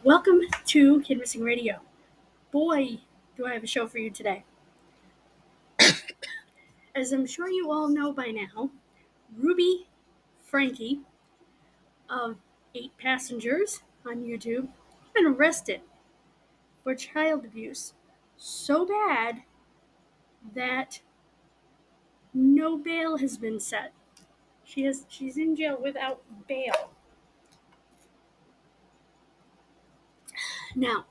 Welcome to Kidmissing Radio. Boy, do I have a show for you today. As I'm sure you all know by now, Ruby Franke of 8 Passengers on YouTube has been arrested for child abuse so bad that no bail has been set. She's in jail without bail. Now,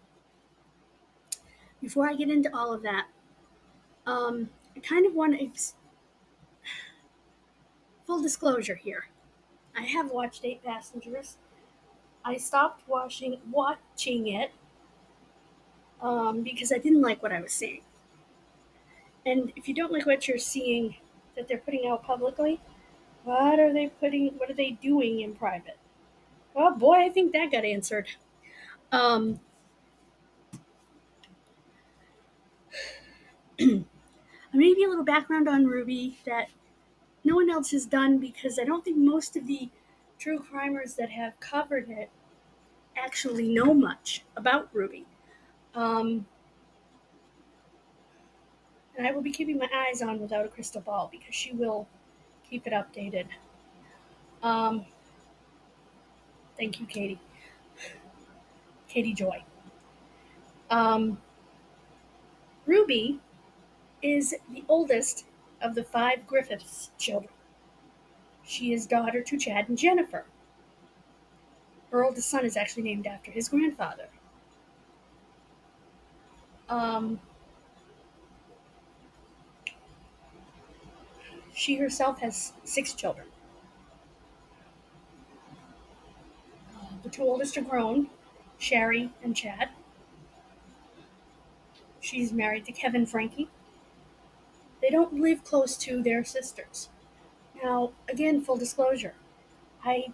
before I get into all of that, I kind of want to full disclosure here. I have watched 8 Passengers. I stopped watching it because I didn't like what I was seeing. And if you don't like what you're seeing that they're putting out publicly, what are they doing in private? Well, boy, I think that got answered. Maybe a little background on Ruby that no one else has done, because I don't think most of the true crimers that have covered it actually know much about Ruby. And I will be keeping my eyes on Without a Crystal Ball, because she will keep it updated. Thank you, Katie. Katie Joy. Ruby is the oldest of the 5 Griffiths children. She is daughter to Chad and Jennifer. Her oldest son is actually named after his grandfather. She herself has 6 children. The 2 oldest are grown, Sherry and Chad. She's married to Kevin Franke. They don't live close to their sisters. Now, again, full disclosure, I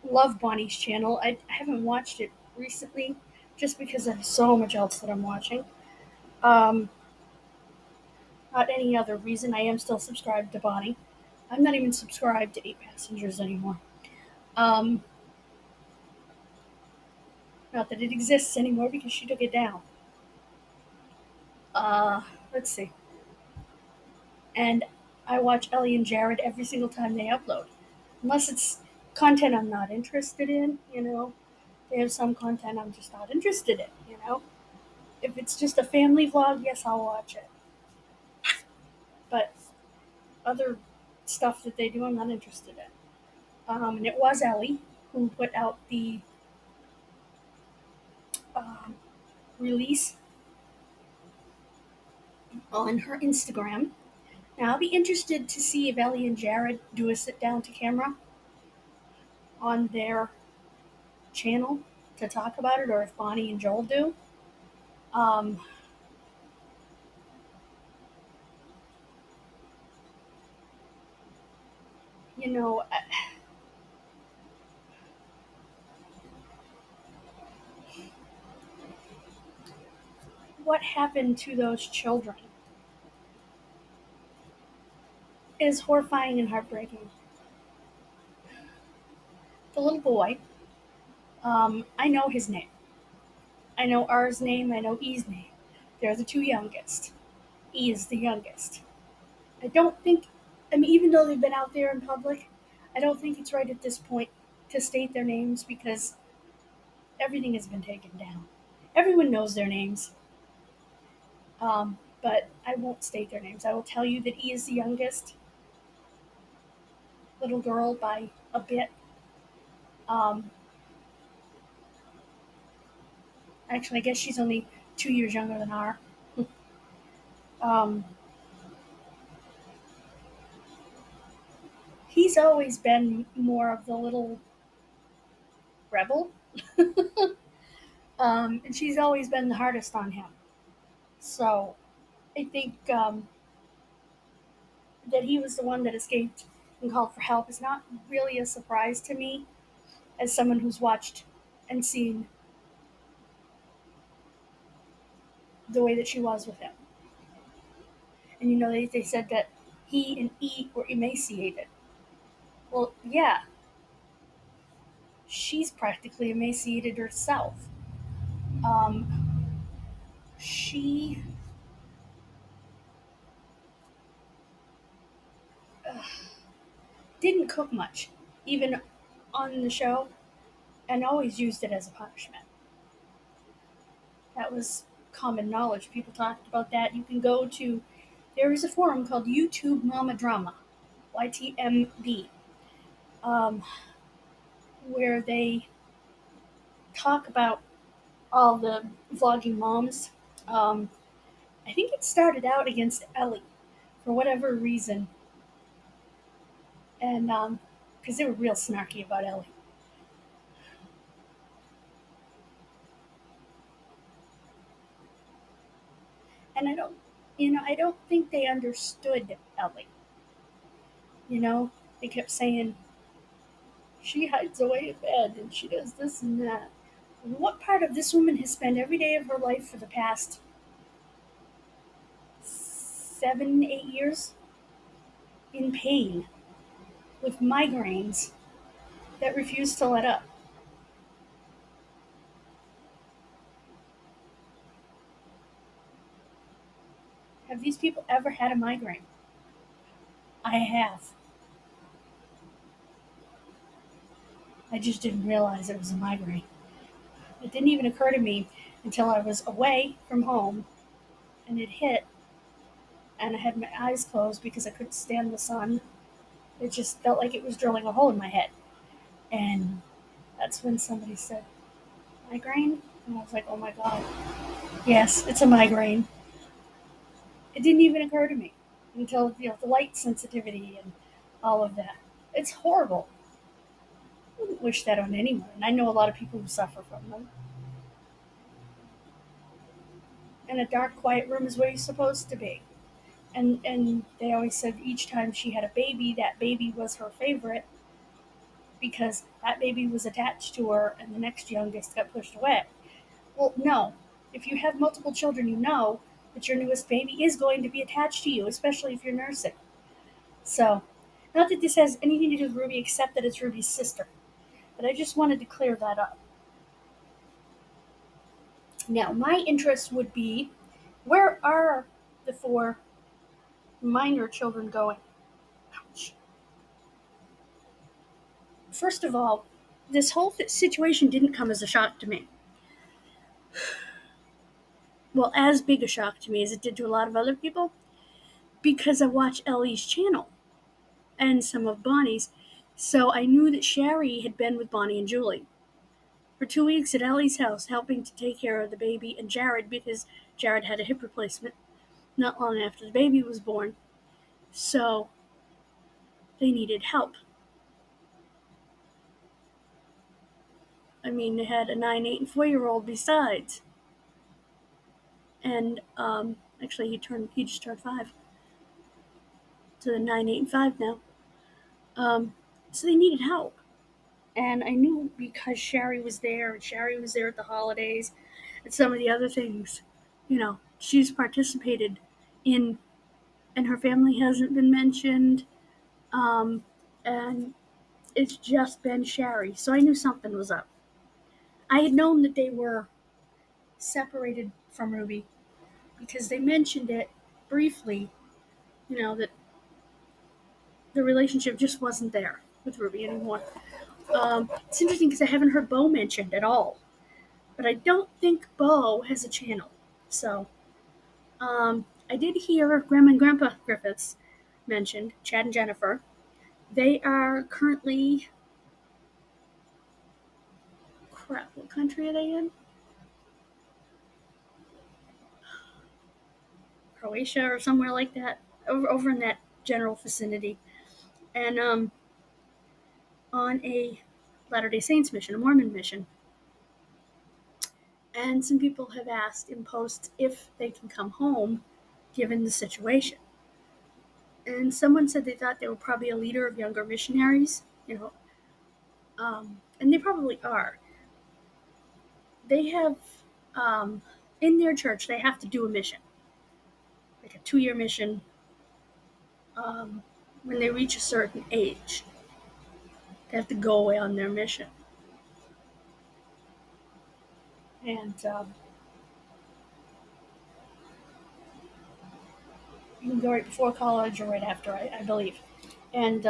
love Bonnie's channel. I haven't watched it recently just because I have so much else that I'm watching. Not any other reason. I am still subscribed to Bonnie. I'm not even subscribed to 8 Passengers anymore. Not that it exists anymore, because she took it down. Let's see. And I watch Ellie and Jared every single time they upload. Unless it's content I'm not interested in, They have some content I'm just not interested in, If it's just a family vlog, yes, I'll watch it. But other stuff that they do, I'm not interested in. And it was Ellie who put out the release on her Instagram. Now, I'll be interested to see if Ellie and Jared do a sit down to camera on their channel to talk about it, or if Bonnie and Joel do. What happened to those children is horrifying and heartbreaking. The little boy, I know his name. I know R's name, I know E's name. They're the 2 youngest. E is the youngest. Even though they've been out there in public, I don't think it's right at this point to state their names, because everything has been taken down. Everyone knows their names. But I won't state their names. I will tell you that E is the youngest little girl by a bit. Actually, I guess she's only 2 years younger than R. He's always been more of the little rebel. And she's always been the hardest on him. So I think that he was the one that escaped and called for help is not really a surprise to me, as someone who's watched and seen the way that she was with him. And they said that he and E were emaciated. Well, yeah. She's practically emaciated herself. Um, she uh, didn't cook much, even on the show, and always used it as a punishment. That was common knowledge. People talked about that. You can go to, there is a forum called YouTube Mama Drama, YTMB, um, where they talk about all the vlogging moms. Um, I think it started out against Ellie for whatever reason, and because they were real snarky about Ellie. And I don't think they understood Ellie. They kept saying she hides away in bed and she does this and that. What part of this woman has spent every day of her life for the past 7, 8 years in pain with migraines that refuse to let up? Have these people ever had a migraine? I have. I just didn't realize it was a migraine. It didn't even occur to me until I was away from home and it hit, and I had my eyes closed because I couldn't stand the sun. It just felt like it was drilling a hole in my head. And that's when somebody said, migraine? And I was like, oh my God. Yes, it's a migraine. It didn't even occur to me until, the light sensitivity and all of that. It's horrible. I wouldn't wish that on anyone. And I know a lot of people who suffer from them. And a dark, quiet room is where you're supposed to be. And they always said each time she had a baby, that baby was her favorite because that baby was attached to her and the next youngest got pushed away. Well, no. If you have multiple children, you know that your newest baby is going to be attached to you, especially if you're nursing. So, not that this has anything to do with Ruby except that it's Ruby's sister. But I just wanted to clear that up. Now, my interest would be, where are the 4 minor children going? Ouch. First of all, this whole situation didn't come as a shock to me. Well, as big a shock to me as it did to a lot of other people, because I watch Ellie's channel and some of Bonnie's. So I knew that Sherry had been with Bonnie and Julie for 2 weeks at Ellie's house, helping to take care of the baby and Jared, because Jared had a hip replacement not long after the baby was born. So they needed help. I mean, they had a 9, 8, and 4-year-old besides. And actually, he just turned 5. So they're 9, 8, and 5 now. So they needed help. And I knew because Sherry was there, and Sherry was there at the holidays, and some of the other things, she's participated in, and her family hasn't been mentioned, and it's just been Sherry. So I knew something was up. I had known that they were separated from Ruby because they mentioned it briefly, that the relationship just wasn't there with Ruby anymore. It's interesting because I haven't heard Bo mentioned at all, but I don't think Bo has a channel. So, I did hear Grandma and Grandpa Griffiths mentioned, Chad and Jennifer. They are currently, crap, what country are they in? Croatia or somewhere like that, over in that general vicinity, and on a Latter-day Saints mission, a Mormon mission. And some people have asked in posts if they can come home given the situation. And someone said they thought they were probably a leader of younger missionaries, and they probably are. They have, in their church, they have to do a mission, like a 2-year mission, when they reach a certain age. They have to go away on their mission. And you can go right before college or right after, I believe. And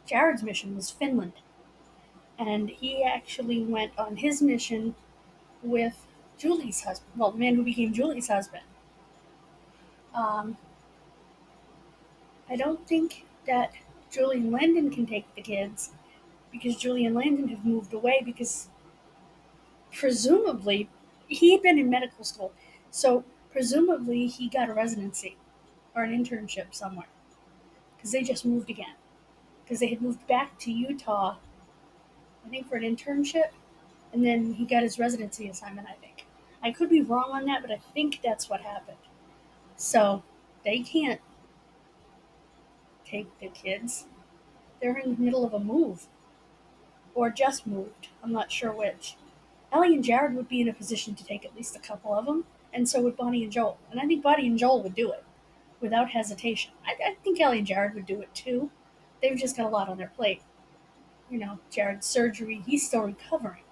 Jared's mission was Finland. And he actually went on his mission with Julie's husband. Well, the man who became Julie's husband. Um, I don't think that Julie and Landon can take the kids because Julie and Landon have moved away because presumably he had been in medical school. So presumably he got a residency or an internship somewhere because they just moved again. Because they had moved back to Utah, I think, for an internship, and then he got his residency assignment, I think. I could be wrong on that, but I think that's what happened. So they can't take the kids. They're in the middle of a move, or just moved. I'm not sure which. Ellie and Jared would be in a position to take at least a couple of them, and so would Bonnie and Joel. And I think Bonnie and Joel would do it without hesitation. I think Ellie and Jared would do it too. They've just got a lot on their plate. You know, Jared's surgery, he's still recovering.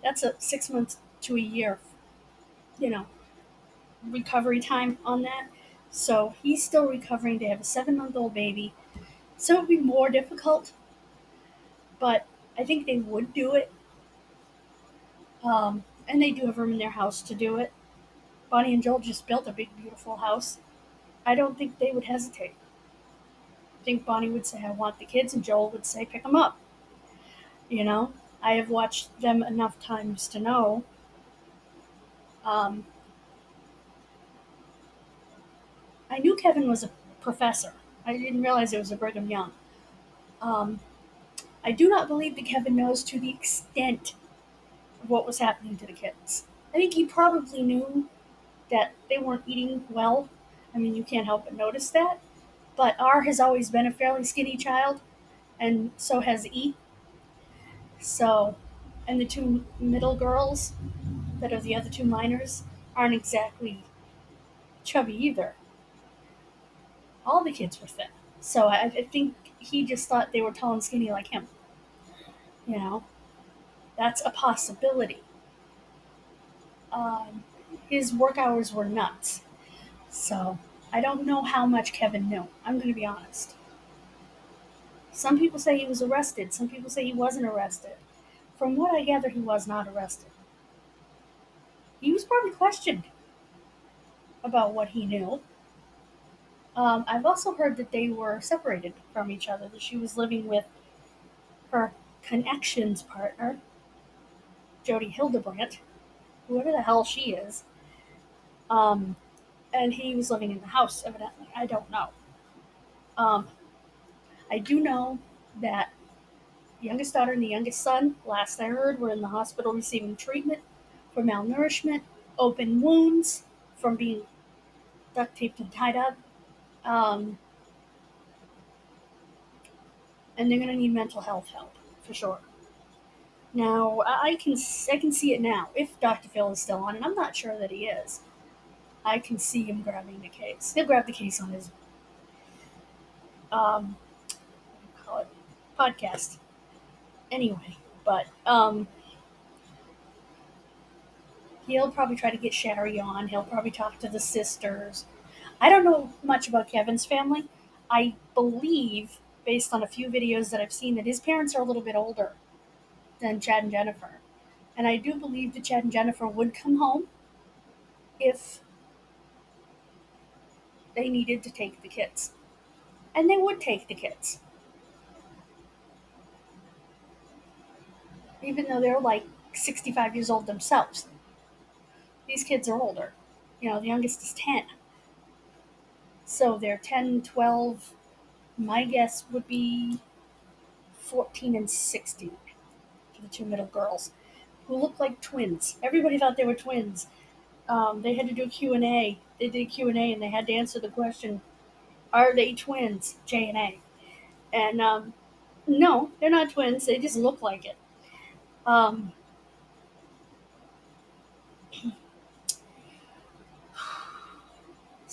That's a 6 months to a year, you know, recovery time on that. So he's still recovering. They have a 7 month old baby. So it would be more difficult, but I think they would do it. And they do have room in their house to do it. Bonnie and Joel just built a big, beautiful house. I don't think they would hesitate. I think Bonnie would say, I want the kids, and Joel would say, pick them up. You know, I have watched them enough times to know. Um, I knew Kevin was a professor. I didn't realize it was a Brigham Young. Um, I do not believe that Kevin knows to the extent of what was happening to the kids. I think he probably knew that they weren't eating well. I mean, you can't help but notice that. But R has always been a fairly skinny child, and so has E. So, and the two middle girls that are the other two minors aren't exactly chubby either. All the kids were thin. So I think he just thought they were tall and skinny like him. You know, that's a possibility. Um, his work hours were nuts. So I don't know how much Kevin knew. I'm going to be honest. Some people say he was arrested. Some people say he wasn't arrested. From what I gather, he was not arrested. He was probably questioned about what he knew. I've also heard that they were separated from each other, that she was living with her connections partner, Jody Hildebrandt, whoever the hell she is, um, and he was living in the house, evidently. I don't know. Um, I do know that the youngest daughter and the youngest son, last I heard, were in the hospital receiving treatment for malnourishment, open wounds from being duct taped and tied up. Um, and they're going to need mental health help for sure. Now I can see it now. If Dr. Phil is still on, and I'm not sure that he is, I can see him grabbing the case. He'll grab the case on his what do you call it, podcast anyway. But he'll probably try to get Sherry on. He'll probably talk to the sisters. I don't know much about Kevin's family. I believe, based on a few videos that I've seen, that his parents are a little bit older than Chad and Jennifer. And I do believe that Chad and Jennifer would come home if they needed to take the kids. And they would take the kids. Even though they're like 65 years old themselves. These kids are older. You know, the youngest is 10. So they're 10, 12. My guess would be 14 and 16 for the two middle girls, who look like twins. Everybody thought they were twins. They had to do a Q&A. They did Q&A and they had to answer the question, are they twins? J and A. And no, they're not twins. They just look like it. Um,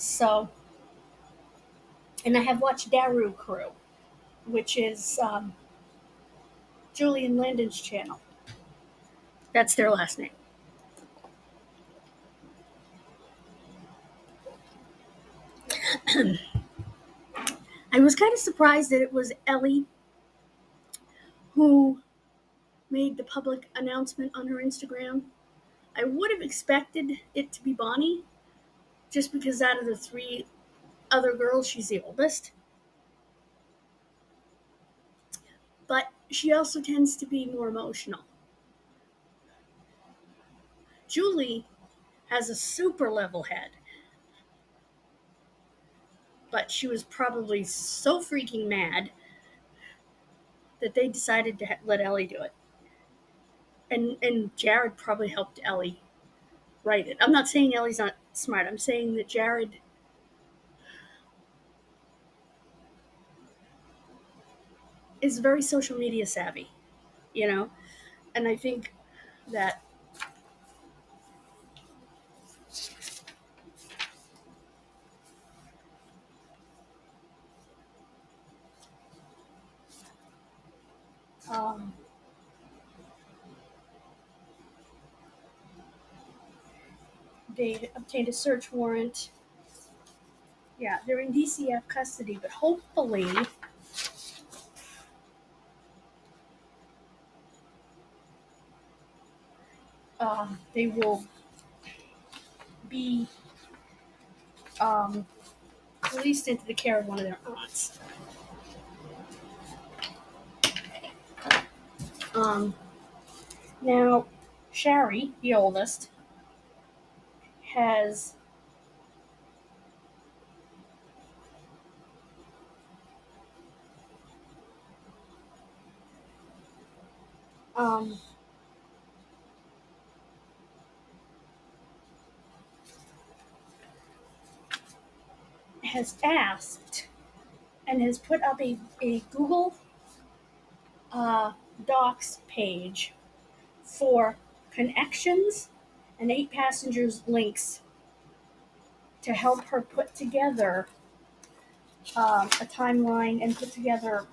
So, and I have watched Daru Crew, which is Julian Landon's channel. That's their last name. I was kind of surprised that it was Ellie who made the public announcement on her Instagram. I would have expected it to be Bonnie, just because out of the three other girls, she's the oldest. But she also tends to be more emotional. Julie has a super level head, but she was probably so freaking mad that they decided to let Ellie do it. And Jared probably helped Ellie write it. I'm not saying Ellie's not smart. I'm saying that Jared is very social media savvy, you know? And I think that um, they obtained a search warrant. Yeah, they're in DCF custody, but hopefully they will be released into the care of one of their aunts. Um, Now, Shari, the oldest, has um, has asked and has put up a Google Docs page for connections and 8 passengers links to help her put together a timeline and put together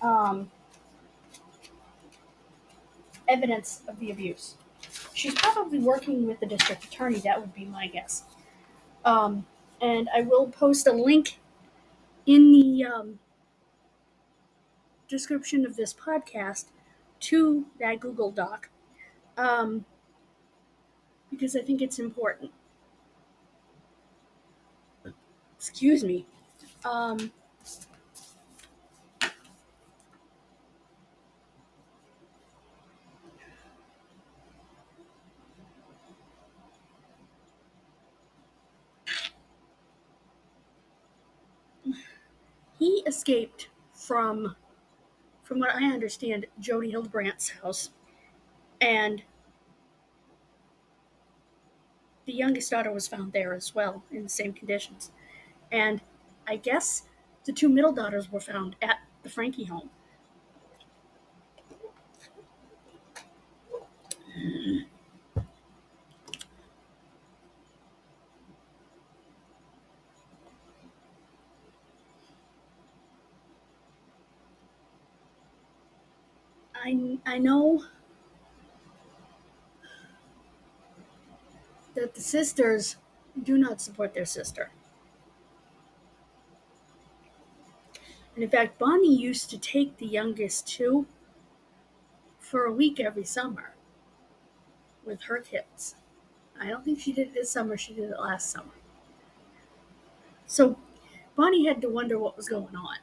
um, evidence of the abuse. She's probably working with the district attorney. That would be my guess. And I will post a link in the description of this podcast to that Google Doc um, because I think it's important. Excuse me. Um, he escaped from what I understand, Jody Hildebrandt house, and the youngest daughter was found there as well in the same conditions. And I guess the two middle daughters were found at the Franke home. I know that the sisters do not support their sister. And in fact, Bonnie used to take the youngest two for a week every summer with her kids. I don't think she did it this summer, she did it last summer. So Bonnie had to wonder what was going on.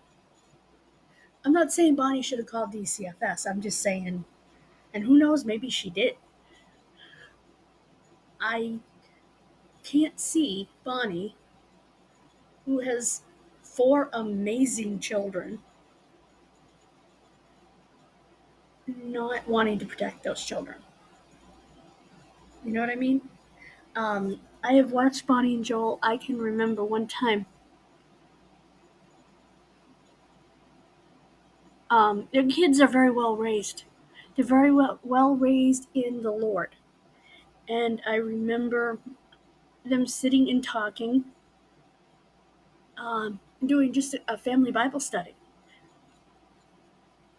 I'm not saying Bonnie should have called DCFS. I'm just saying, and who knows, maybe she did. I can't see Bonnie, who has 4 amazing children, not wanting to protect those children. You know what I mean? I have watched Bonnie and Joel. I can remember one time. Their kids are very well raised. They're very well raised in the Lord. And I remember them sitting and talking doing just a family Bible study.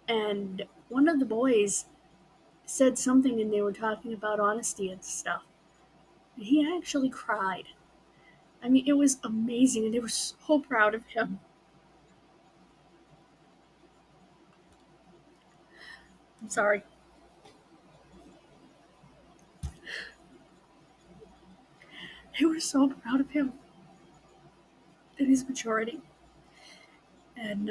And one of the boys said something, and they were talking about honesty and stuff. And he actually cried. I mean, it was amazing, and they were so proud of him. I'm sorry. They were so proud of him and his maturity. And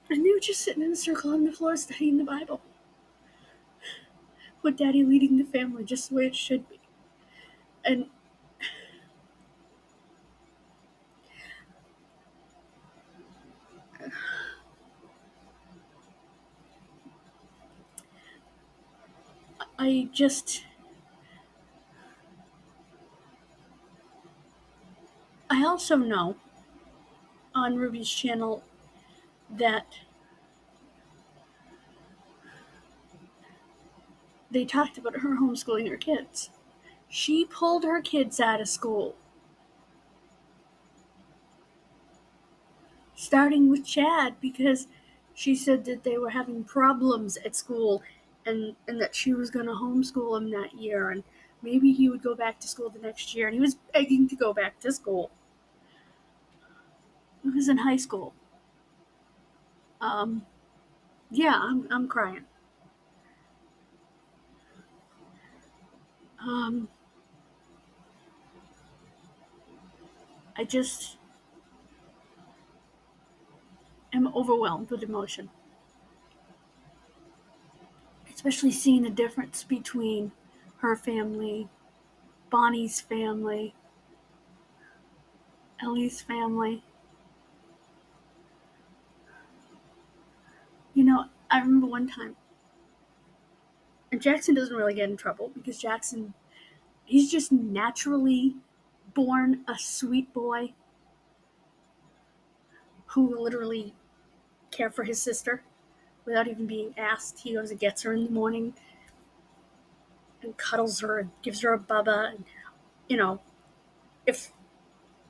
and they were just sitting in a circle on the floor studying the Bible, with Daddy leading the family just the way it should be. And I just, I also know on Ruby's channel that they talked about her homeschooling her kids. She pulled her kids out of school, starting with Chad, because she said that they were having problems at school, and that she was going to homeschool him that year, and maybe he would go back to school the next year, and he was begging to go back to school. He was in high school. Um, yeah, I'm crying. Um, I just am overwhelmed with emotion, especially seeing the difference between her family, Bonnie's family, Ellie's family. You know, I remember one time, and Jackson doesn't really get in trouble because Jackson, he's just naturally born a sweet boy who will literally care for his sister without even being asked. He goes and gets her in the morning and cuddles her and gives her a bubba, and you know, if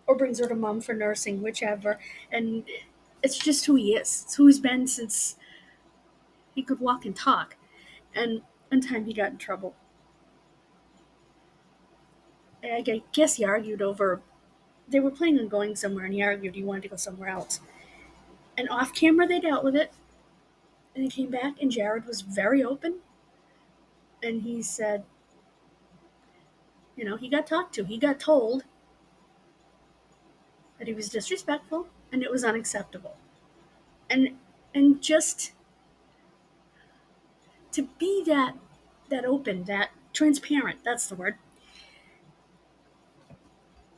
or brings her to mom for nursing, whichever. And it's just who he is. It's who he's been since he could walk and talk. And one time he got in trouble. I guess he argued over. They were planning on going somewhere, and he argued he wanted to go somewhere else. And off camera, they dealt with it. And he came back, and Jared was very open. And he said, he got talked to. He got told that he was disrespectful, and it was unacceptable. And just to be that open, that transparent, that's the word,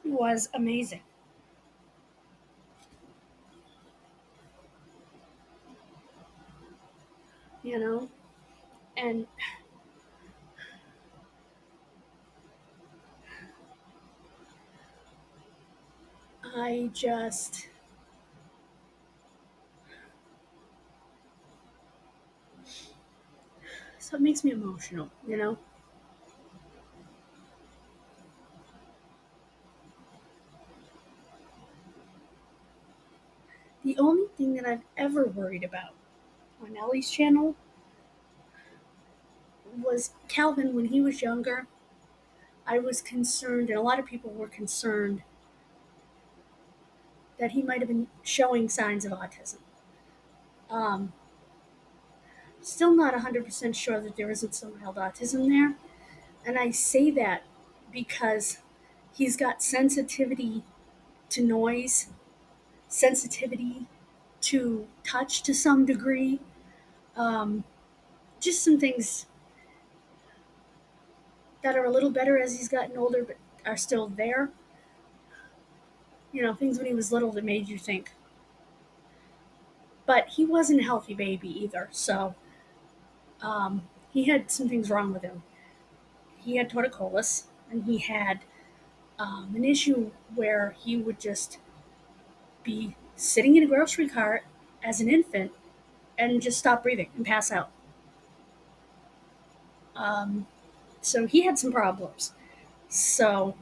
was amazing. You know, and I just so it makes me emotional. The only thing that I've ever worried about on Ellie's channel was Calvin. When he was younger, I was concerned, and a lot of people were concerned, that he might have been showing signs of autism. um, Still not 100% sure that there isn't some mild autism there, and I say that because he's got sensitivity to noise, sensitivity to touch to some degree. Um, just some things that are a little better as he's gotten older, but are still there. Things when he was little that made you think. But he wasn't a healthy baby either, so he had some things wrong with him. He had torticollis, and he had an issue where he would just be sitting in a grocery cart as an infant and just stop breathing and pass out. Um, So he had some problems. So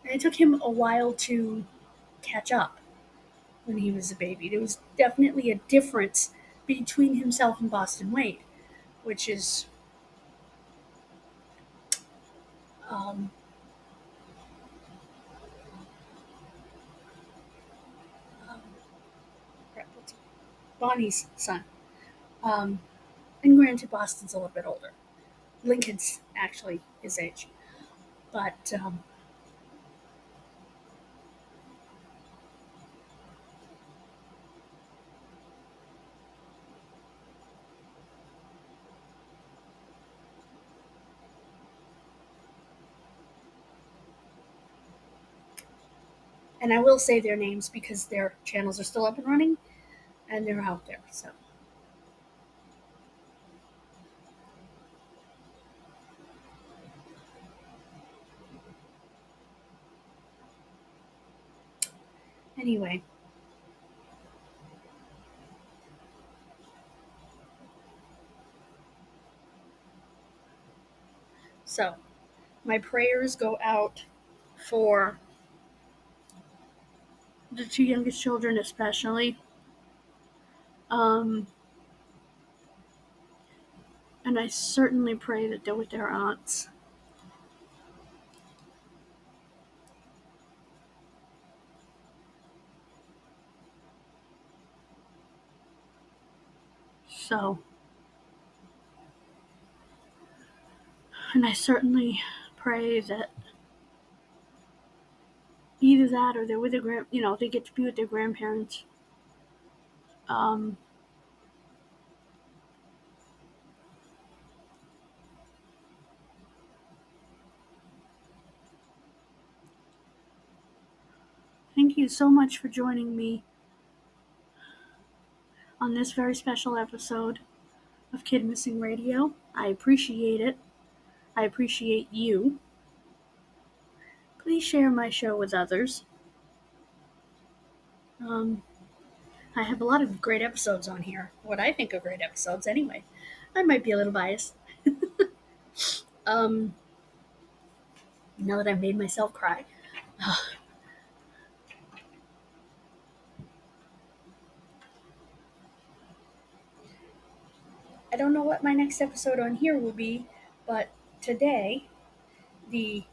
it took him a while to catch up when he was a baby. There was definitely a difference between himself and Boston Wade, which is um, um, Bonnie's son. Um, and granted, Boston's a little bit older. Lincoln's actually his age. But, and I will say their names because their channels are still up and running and they're out there. So, anyway, so my prayers go out for the two youngest children, especially. Um, and I certainly pray that they're with their aunts. So, and I certainly pray that either that or they're with their they get to be with their grandparents. Um, Thank you so much for joining me on this very special episode of Kid Missing Radio. I appreciate it. I appreciate you. Please share my show with others. Um, I have a lot of great episodes on here. What I think are great episodes, anyway. I might be a little biased. um, now that I've made myself cry. I don't know what my next episode on here will be, but today, the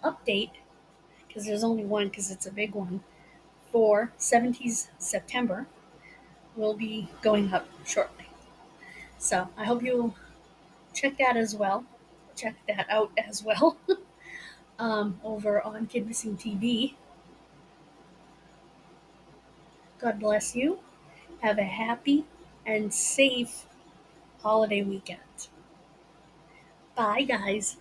update, because there's only one because it's a big one, for 70s September will be going up shortly. So I hope you'll check that as well. Check that out as well over on Kidmissing TV. God bless you. Have a happy and safe holiday weekend. Bye, guys.